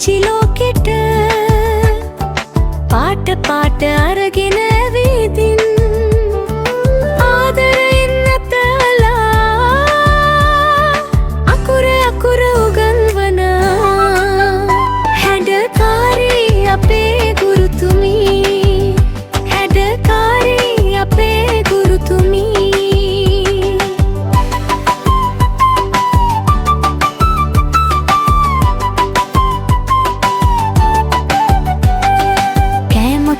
පුංචි ලෝකෙට පාට පාට අරගෙන ඇවිදින් ආදරයෙන් නැතලා අකුර අකුර උගන්වන හැඩකාරී අපේ ගුරුතුමී හැඩකාරී අපේ ගුරුතුමී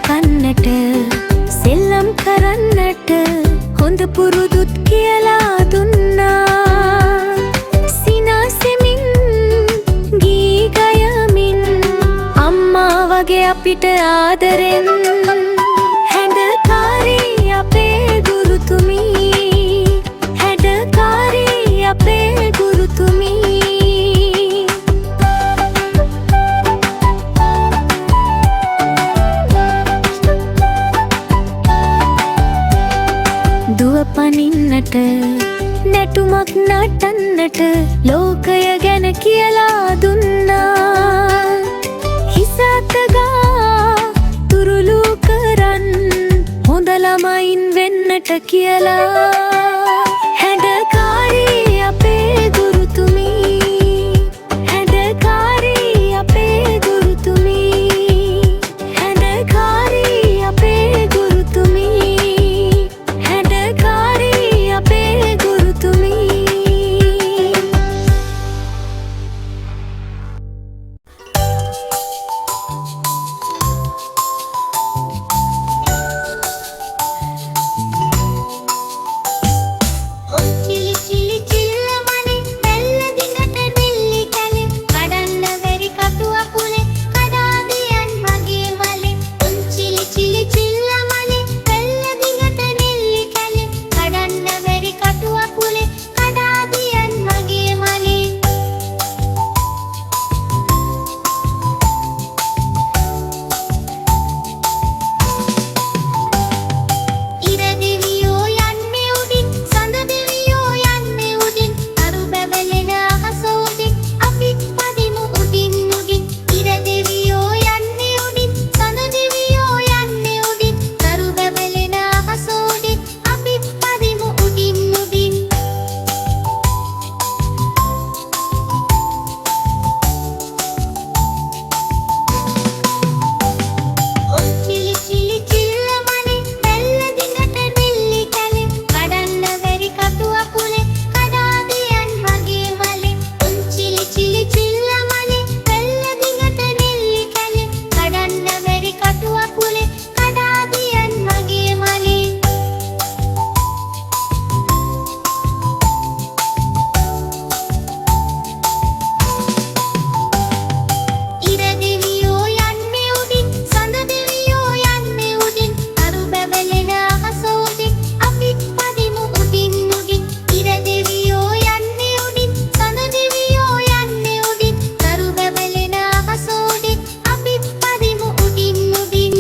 කන්නට සෙල්ලම් කරන්නට හොඳ පුරුදුත් කියලා දුන්නා සිනාසෙමින් ගී ගයමින් අම්මා වගේ අපිට ආදරෙන් හැඩකාරී අපේ ගුරුතුමී හැඩකාරී අපේ ගුරුතුමී දුවපනින්නට නැටුමක් නටන්නට ලෝකය ගැන කියලා දුන්නා හිස අතගා තුරුළු කරන් හොඳ ළමයින් වෙන්නට කියලා හැඩකාරී අපේ ගුරුතුමී හැඩකාරී අපේ ගුරුතුමී හැඩකාරී අපේ ගුරුතුමී හැඩකාරී අපේ ගුරුතුමී චිලි චිලි චිල්ලමනේ බැල්ල දිගට නිල්ලි කැලේ කඩන්න බැරි කටු අකුලේ කඩා දියන් මගේ වලේ චිලි චිලි චිල්ලමනේ බැල්ල දිගට නිල්ලි කැලේ කඩන්න බැරි කටු අකුලේ කඩා දියන් මගේ වලේ ඉර දෙවියෝ යන්නේ උඩින් සඳ දෙවියෝ යන්නේ උඩින් අරු බැබලෙන අහස උඩින් අපිත් පදිමු උඩින් උඩින් ඉර දෙවියෝ යන්නේ උඩින් සඳ දෙවියෝ යන්නේ උඩින් අරු බැබලෙන අහස උඩින් අපිත් පදිමු උඩින් උඩින් චිලි චිලි චිල්ලමනේ බැල්ල දිගට නිල්ලි කැලේ කඩන්න බැරි කටු අකුලේ කඩා දියන් මගේ වලේ චිලි චිලි චිල්ලමනේ බැල්ල දිගට නිල්ලි කැලේ කඩන්න බැරි කටු අකුලේ කඩා දියන් මගේ වලේ ඉර දෙවියෝ යන්නේ උඩින් සඳ දෙවියෝ යන්නේ උඩින් අරු බැබලෙන අහස උඩින් අපිත් පදිමු උඩින් උඩින් ඉර දෙවියෝ යන්නේ උඩින් සඳ දෙවියෝ යන්නේ උඩින් අරු බැබලෙන අහස උඩින් අපිත් පදිමු උඩින් උඩින්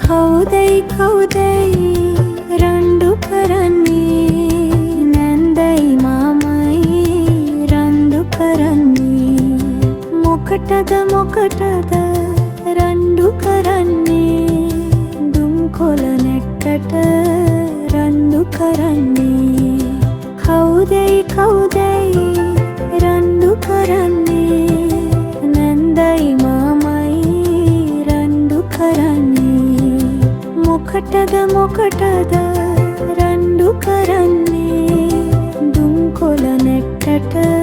කවුදයි කවුදයි රණ්ඩු කරන්නේ නැන්දයි මාමයි රණ්ඩු කරන්නේ මොකටද රණ්ඩු කරන්නේ දුම් කොළ නැට්ටට රණ්ඩු කරන්නේ කවුදයි කවුදයි රණ්ඩු කරන්නේ නැන්දයි මාමයි රණ්ඩු කරන්නේ මොකටද රණ්ඩු කරන්නේ දුම් කොළ නැට්ටට